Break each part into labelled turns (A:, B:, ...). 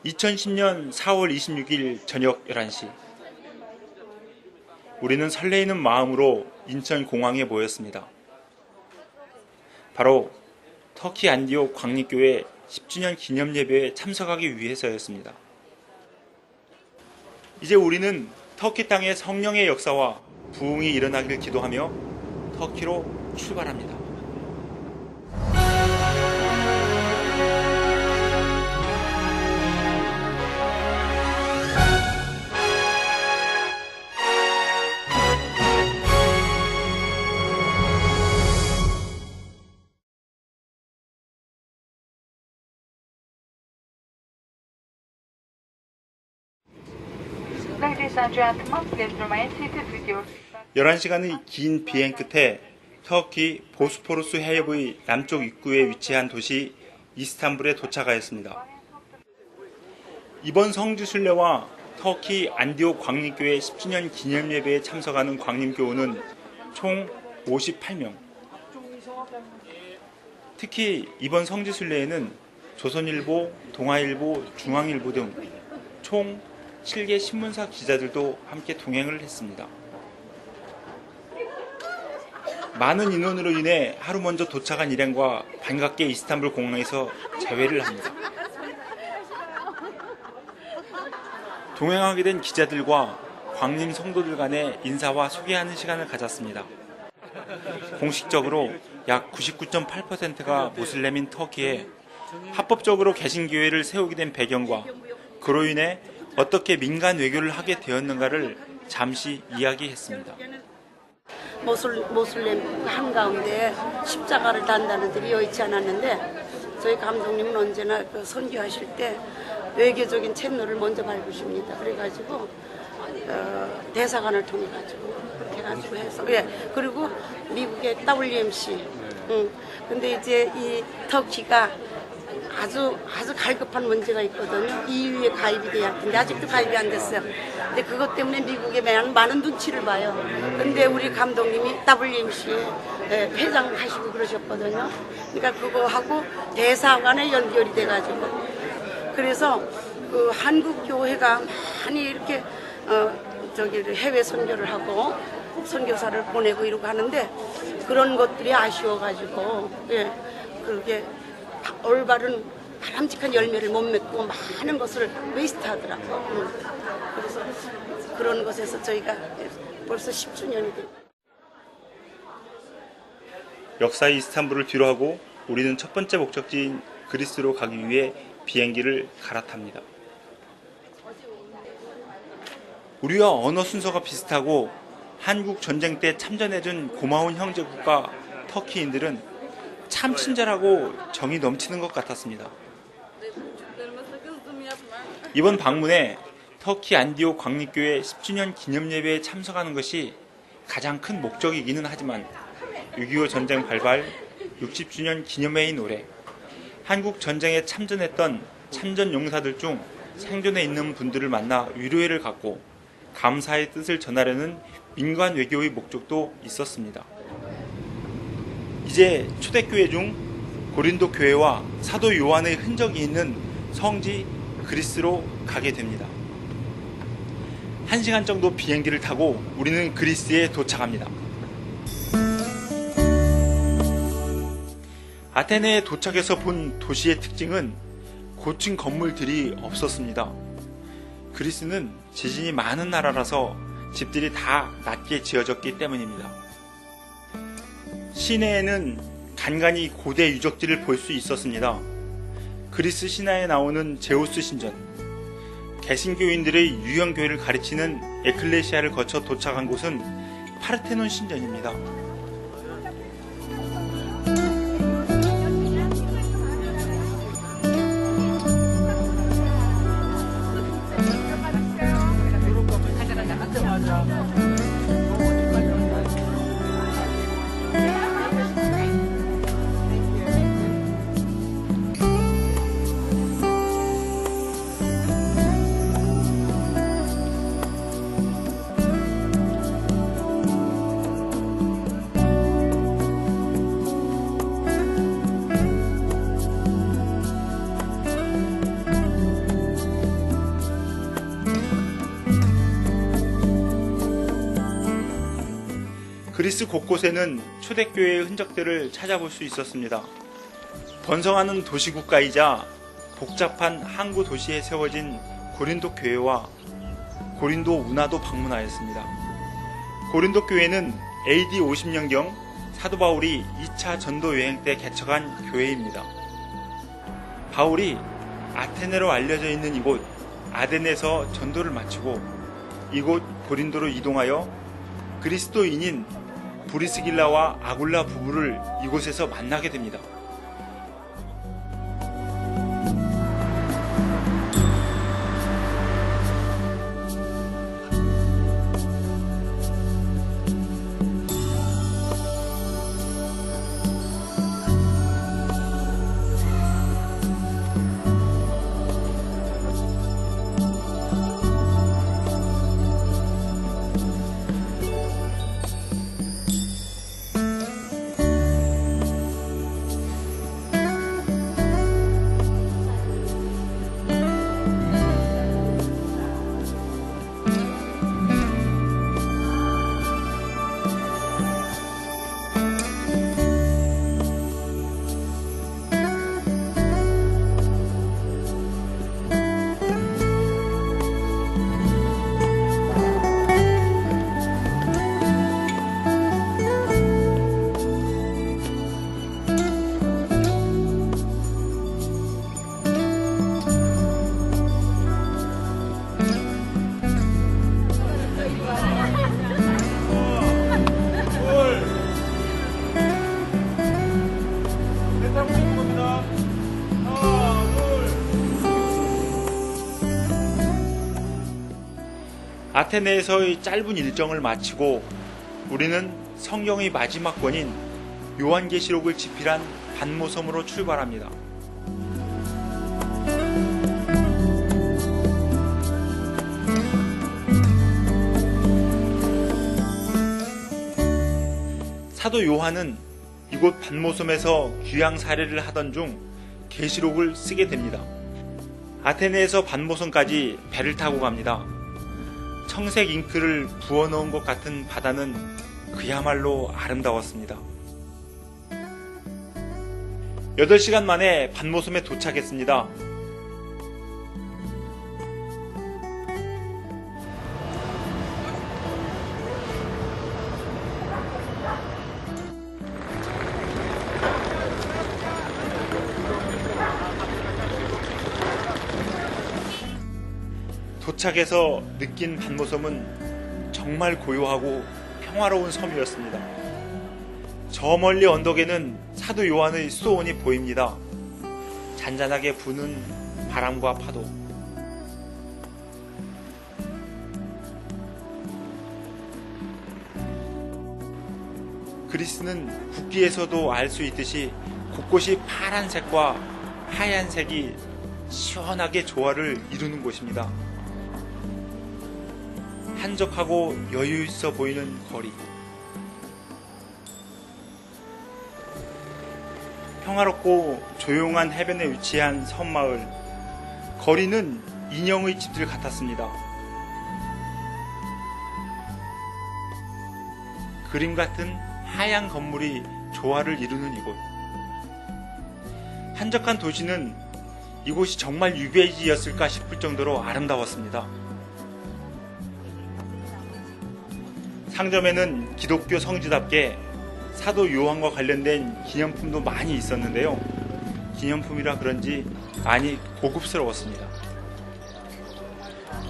A: 2010년 4월 26일 저녁 11시, 우리는 설레이는 마음으로 인천공항에 모였습니다. 바로 터키 안디옥 광립교회 10주년 기념 예배에 참석하기 위해서였습니다. 이제 우리는 터키 땅의 성령의 역사와 부흥이 일어나길 기도하며 터키로 출발합니다.
B: Ladies and gentlemen, please remain seated with your
A: 11시간의 긴 비행 끝에 터키 보스포루스 해협의 남쪽 입구에 위치한 도시 이스탄불에 도착하였습니다. 이번 성지 순례와 터키 안디옥 광림교회 10주년 기념 예배에 참석하는 광림교우는 총 58명. 특히 이번 성지 순례에는 조선일보, 동아일보, 중앙일보 등 총 7개 신문사 기자들도 함께 동행을 했습니다. 많은 인원으로 인해 하루 먼저 도착한 일행과 반갑게 이스탄불 공항에서 재회를 합니다. 동행하게 된 기자들과 광림 성도들 간의 인사와 소개하는 시간을 가졌습니다. 공식적으로 약 99.8%가 모슬렘인 터키에 합법적으로 개신교회를 세우게 된 배경과 그로 인해 어떻게 민간 외교를 하게 되었는가를 잠시 이야기했습니다.
C: 모슬렘 한가운데 십자가를 단다는 들이 여의치 않았는데 저희 감독님은 언제나 그 선교하실 때 외교적인 채널을 먼저 밟으십니다. 그래가지고 대사관을 통해 가지고 그렇게 해가지고 해서 그리고 미국의 WMC 근데 이제 이 터키가 아주 갈급한 문제가 있거든요. EU에 가입이 돼야 하는데 아직도 가입이 안 됐어요. 근데 그것 때문에 미국에 많은 눈치를 봐요. 근데 우리 감독님이 WMC에 회장하시고 그러셨거든요. 그러니까 그거하고 대사관에 연결이 돼가지고 그래서 그 한국 교회가 많이 이렇게 해외 선교를 하고 선교사를 보내고 이러고 하는데 그런 것들이 아쉬워가지고 그렇게 올바른 바람직한 열매를 못 맺고 많은 것을 웨이스트하더라고요. 그래서 그런 것에서 저희가 벌써 10주년이 됐어요.
A: 역사의 이스탄불을 뒤로하고 우리는 첫 번째 목적지인 그리스로 가기 위해 비행기를 갈아탑니다. 우리와 언어 순서가 비슷하고 한국 전쟁 때 참전해준 고마운 형제국가 터키인들은 참 친절하고 정이 넘치는 것 같았습니다. 이번 방문에 터키 안디옥 광립교회 10주년 기념예배에 참석하는 것이 가장 큰 목적이기는 하지만 6.25 전쟁 발발 60주년 기념회인 올해 한국 전쟁에 참전했던 참전 용사들 중 생존해 있는 분들을 만나 위로회를 갖고 감사의 뜻을 전하려는 민관 외교의 목적도 있었습니다. 이제 초대교회 중 고린도 교회와 사도 요한의 흔적이 있는 성지 그리스로 가게 됩니다. 1시간 정도 비행기를 타고 우리는 그리스에 도착합니다. 아테네에 도착해서 본 도시의 특징은 고층 건물들이 없었습니다. 그리스는 지진이 많은 나라라서 집들이 다 낮게 지어졌기 때문입니다. 시내에는 간간히 고대 유적지를 볼 수 있었습니다. 그리스 신화에 나오는 제우스 신전, 개신교인들의 유형교회를 가르치는 에클레시아를 거쳐 도착한 곳은 파르테논 신전입니다. 그리스 곳곳에는 초대교회의 흔적들을 찾아볼 수 있었습니다. 번성하는 도시국가이자 복잡한 항구 도시에 세워진 고린도 교회와 고린도 운하도 방문하였습니다. 고린도 교회는 AD 50년경 사도 바울이 2차 전도 여행 때 개척한 교회입니다. 바울이 아테네로 알려져 있는 이곳 아덴에서 전도를 마치고 이곳 고린도로 이동하여 그리스도인인 브리스길라와 아굴라 부부를 이곳에서 만나게 됩니다. 아테네에서의 짧은 일정을 마치고 우리는 성경의 마지막 권인 요한계시록을 집필한 반모섬으로 출발합니다. 사도 요한은 이곳 반모섬에서 귀양 사례를 하던 중 계시록을 쓰게 됩니다. 아테네에서 반모섬까지 배를 타고 갑니다. 청색 잉크를 부어넣은 것 같은 바다는 그야말로 아름다웠습니다. 8시간 만에 반모섬에 도착했습니다. 도착해서 느낀 반모섬은 정말 고요하고 평화로운 섬이었습니다. 저 멀리 언덕에는 사도 요한의 수도원이 보입니다. 잔잔하게 부는 바람과 파도. 그리스는 국기에서도 알 수 있듯이 곳곳이 파란색과 하얀색이 시원하게 조화를 이루는 곳입니다. 한적하고 여유 있어 보이는 거리. 평화롭고 조용한 해변에 위치한 섬마을. 거리는 인형의 집들 같았습니다. 그림 같은 하얀 건물이 조화를 이루는 이곳. 한적한 도시는 이곳이 정말 유배지였을까 싶을 정도로 아름다웠습니다. 상점에는 기독교 성지답게 사도 요한과 관련된 기념품도 많이 있었는데요. 기념품이라 그런지 많이 고급스러웠습니다.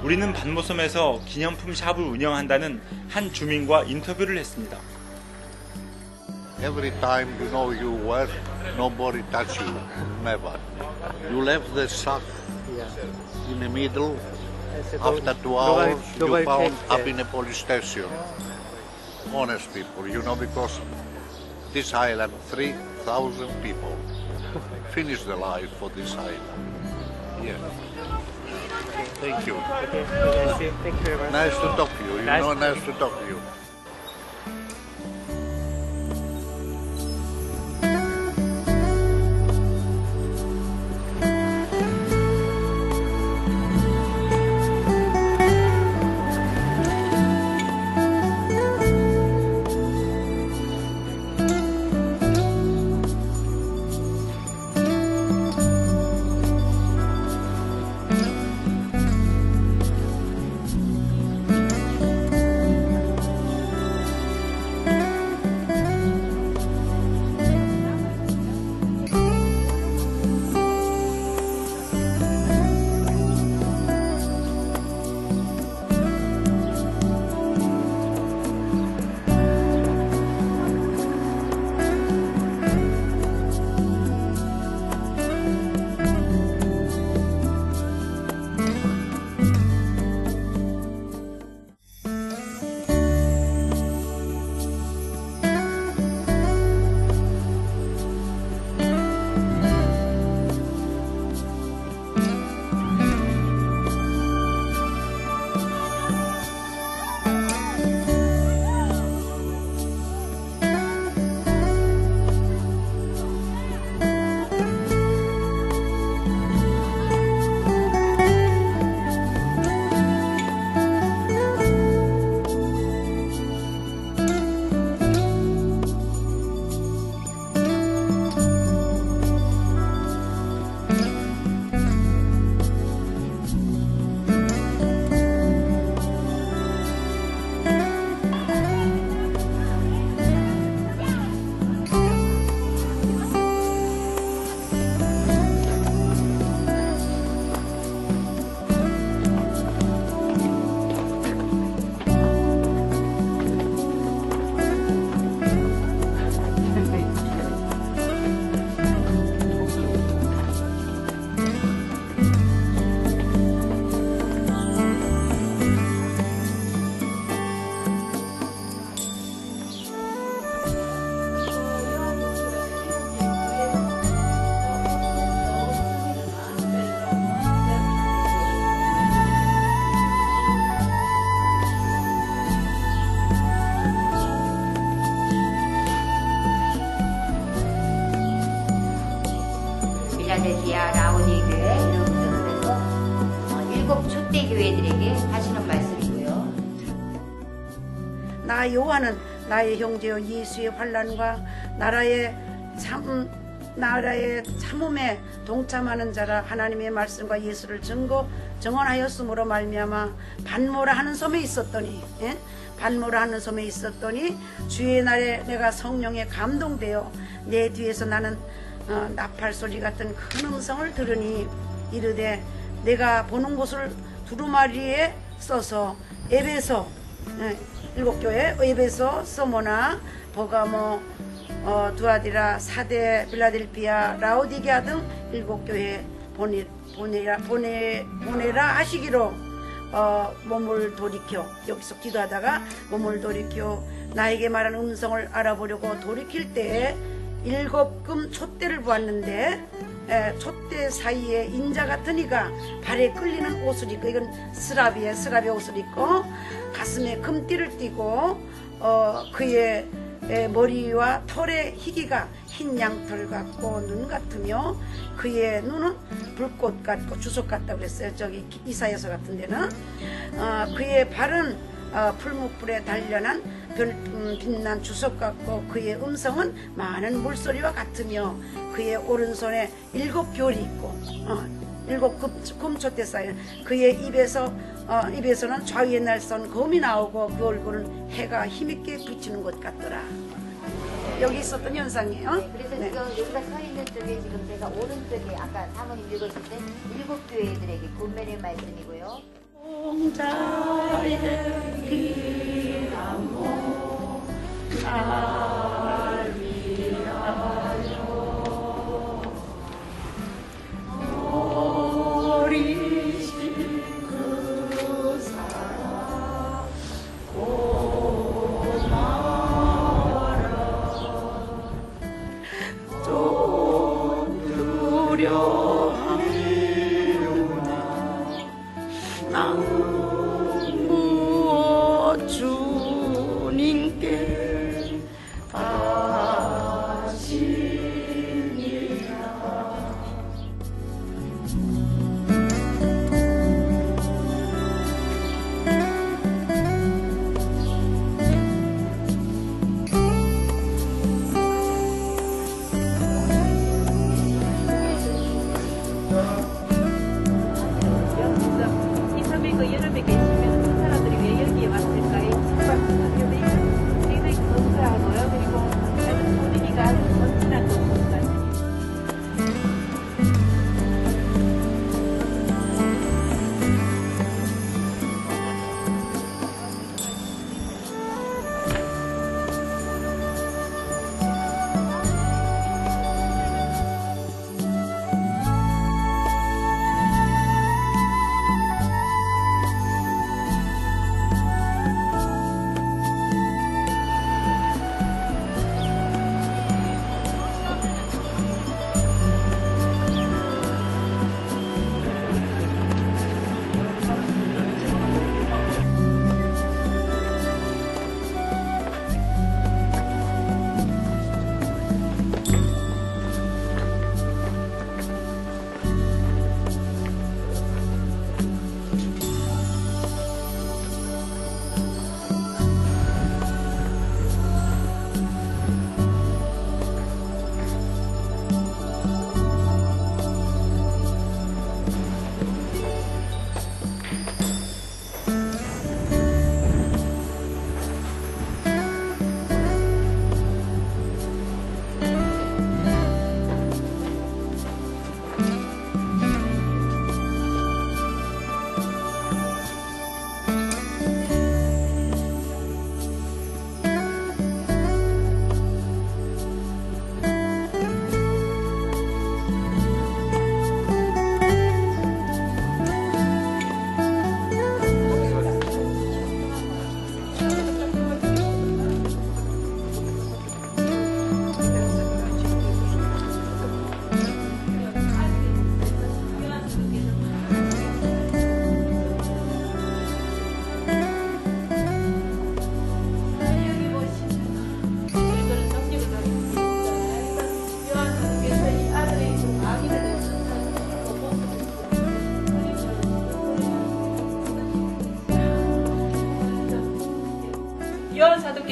A: 우리는 반모섬에서 기념품 샵을 운영한다는 한 주민과 인터뷰를 했습니다.
D: Every time you know you work, nobody touch you. Never. You left the sack in the middle. After 2 hours, you found up in a police station. Honest people, you know, because this island, 3,000 people finish the life for this island. Yeah. Thank you.
E: Thank you very much.
D: Nice to talk to you. You know, nice to talk to you.
F: 필라델피아 라오니 교회 이런 곳에서 일곱 촛대 교회들에게 하시는 말씀이고요.
C: 나 요한은 나의 형제여 예수의 환난과 나라의 참음에 동참하는 자라 하나님의 말씀과 예수를 정언하였으므로 말미암아 반모라 하는 섬에 있었더니 반모라 하는 섬에 있었더니 주의 날에 내가 성령에 감동되어 내 뒤에서 나는 나팔 소리 같은 큰 음성을 들으니 이르되 내가 보는 곳을 두루마리에 써서 에베소 일곱 교회 에베소, 스모나, 버가모, 두아디라, 사데, 빌라델피아, 라오디게아 등 일곱 교회 보내라 하시기로 몸을 돌이켜 여기서 기도하다가 몸을 돌이켜 나에게 말한 음성을 알아보려고 돌이킬 때에 일곱 금 촛대를 보았는데 촛대 사이에 인자 같은 이가 발에 끌리는 옷을 입고 이건 스라비의 옷을 입고 가슴에 금띠를 띠고 그의 머리와 털의 희기가 흰 양털 같고 눈 같으며 그의 눈은 불꽃 같고 주석 같다고 그랬어요. 저기 이사야서 같은 데는 그의 발은 풀무불에 단련한 빛난 주석 같고 그의 음성은 많은 물소리와 같으며 그의 오른손에 일곱 별이 있고 일곱 금촛대 쌓여 그의 입에서는 좌위에 날선 검이 나오고 그 얼굴은 해가 힘있게 비치는 것 같더라. 여기 있었던 현상이에요.
F: 네, 그래서 지금 여기가 서 있는 쪽에 지금 제가 오른쪽에 아까 사모님 읽었을 때 일곱 교회들에게 군면의 말씀이고요.
C: 공자의 피나무 날 위하여 어리신 그 사랑 고마워라 좀 두려하리로나 낭무어 주님께 바치니라.
G: 이 섬에 그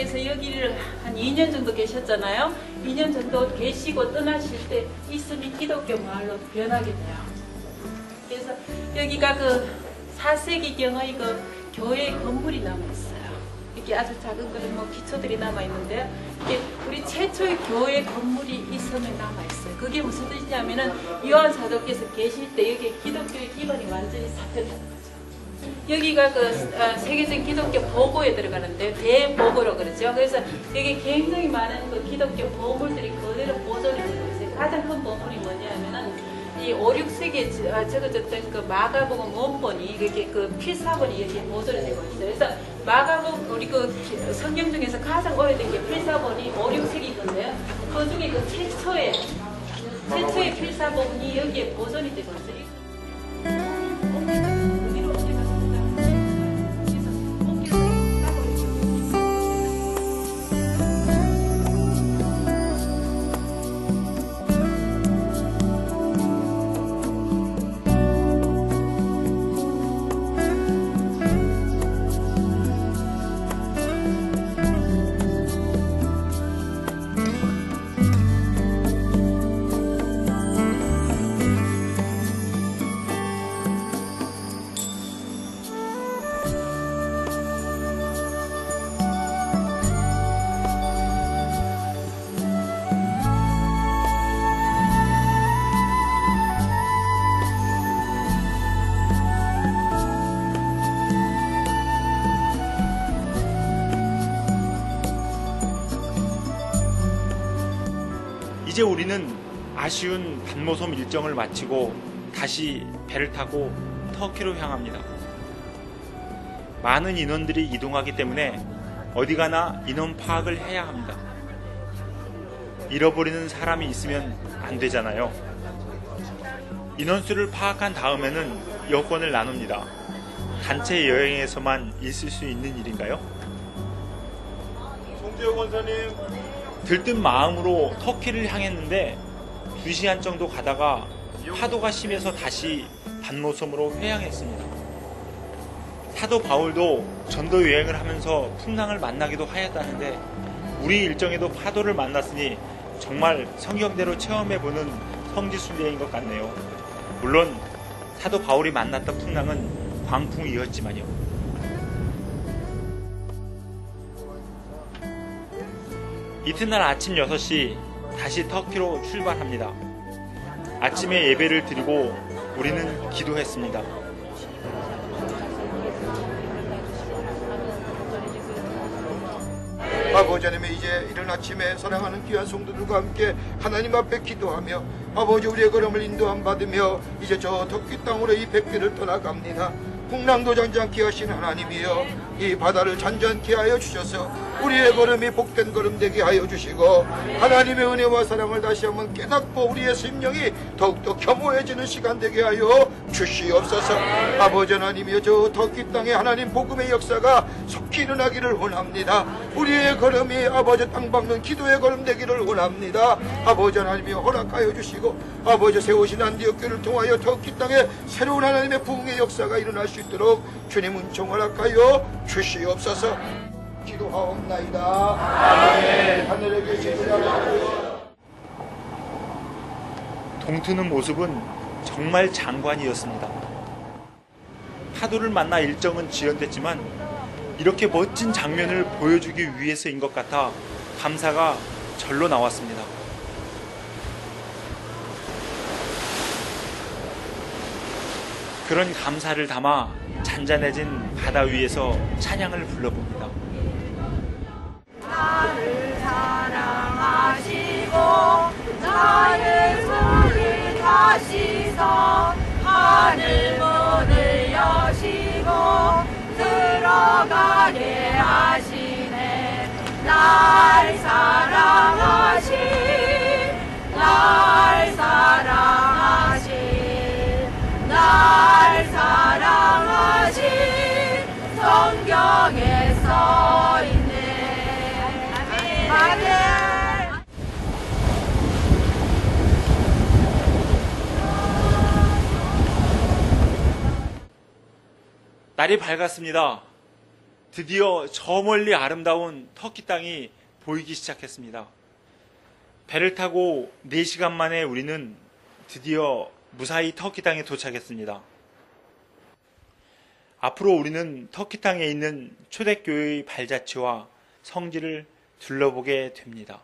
G: 선교사님께서 여기를 한 2년 정도 계셨잖아요. 2년 정도 계시고 떠나실 때 이 섬이 기독교 마을로 변하게 돼요. 그래서 여기가 그 4세기경의 그 교회 건물이 남아있어요. 이렇게 아주 작은 그런 뭐 기초들이 남아있는데요. 이게 우리 최초의 교회 건물이 이 섬에 남아있어요. 그게 무슨 뜻이냐면은 요한 사도께서 계실 때 여기에 기독교의 기반이 완전히 잡혔다는 거죠. 여기가 그 세계적인 기독교 보고에 들어가는데 대보고로 그러죠. 그래서 여기 굉장히 많은 그 기독교 보물들이 그대로 보존이 되고 있어요. 가장 큰 보물이 뭐냐면은 이 5, 6세기에 적어졌던 그 마가복음 원본이 이렇게 그 필사본이 여기 보존이 되고 있어요. 그래서 마가복음 우리 그 성경 중에서 가장 오래된 게 필사본이 5, 6세기 건데요. 그 중에 그 최초의 필사본이 여기에 보존이 되고 있어요.
A: 이제 우리는 아쉬운 반모섬 일정을 마치고 다시 배를 타고 터키로 향합니다. 많은 인원들이 이동하기 때문에 어디 가나 인원 파악을 해야 합니다. 잃어버리는 사람이 있으면 안 되잖아요. 인원수를 파악한 다음에는 여권을 나눕니다. 단체 여행에서만 있을 수 있는 일인가요?
H: 송재호 권사님.
A: 들뜬 마음으로 터키를 향했는데 2시간 정도 가다가 파도가 심해서 다시 반모섬으로 회항했습니다. 사도 바울도 전도 여행을 하면서 풍랑을 만나기도 하였다는데 우리 일정에도 파도를 만났으니 정말 성경대로 체험해보는 성지순례인 것 같네요. 물론 사도 바울이 만났던 풍랑은 광풍이었지만요. 이튿날 아침 6시 다시 터키로 출발합니다. 아침에 예배를 드리고 우리는 기도했습니다.
H: 아버지 하나님, 이제 이른 아침에 사랑하는 귀한 성도들과 함께 하나님 앞에 기도하며 아버지 우리의 걸음을 인도함 받으며 이제 저 터키 땅으로 이 백길을 떠나갑니다. 풍랑도 잔잔케 하신 하나님이여, 이 바다를 잔잔케 하여 주셔서 우리의 걸음이 복된 걸음 되게 하여 주시고 하나님의 은혜와 사랑을 다시 한번 깨닫고 우리의 심령이 더욱더 겸허해지는 시간 되게 하여 주시옵소서. 아버지 하나님이여, 저 터키 땅에 하나님 복음의 역사가 속히 일어나기를 원합니다. 우리의 걸음이 아버지 땅 밟는 기도의 걸음 되기를 원합니다. 아버지 하나님이여, 허락하여 주시고 아버지 세우신 안디옥교를 통하여 터키 땅에 새로운 하나님의 부흥의 역사가 일어날 수 있도록 주님 은총 허락하여 주시옵소서. 기도하옵나이다. 아멘. 하늘에 계신 우리 하나님,
A: 동트는 모습은 정말 장관이었습니다. 파도를 만나 일정은 지연됐지만 이렇게 멋진 장면을 보여주기 위해서인 것 같아 감사가 절로 나왔습니다. 그런 감사를 담아 잔잔해진 바다 위에서 찬양을 불러봅니다.
I: 나를 사랑하시고 나를 손을 다시서 하늘 문을 여시고 들어가게 하시네. 날 사랑하신 날 사랑하신 날 사랑하신 성경에 써있네. 아멘.
A: 날이 밝았습니다. 드디어 저 멀리 아름다운 터키 땅이 보이기 시작했습니다. 배를 타고 4시간 만에 우리는 드디어 무사히 터키 땅에 도착했습니다. 앞으로 우리는 터키 땅에 있는 초대교회의 발자취와 성지를 둘러보게 됩니다.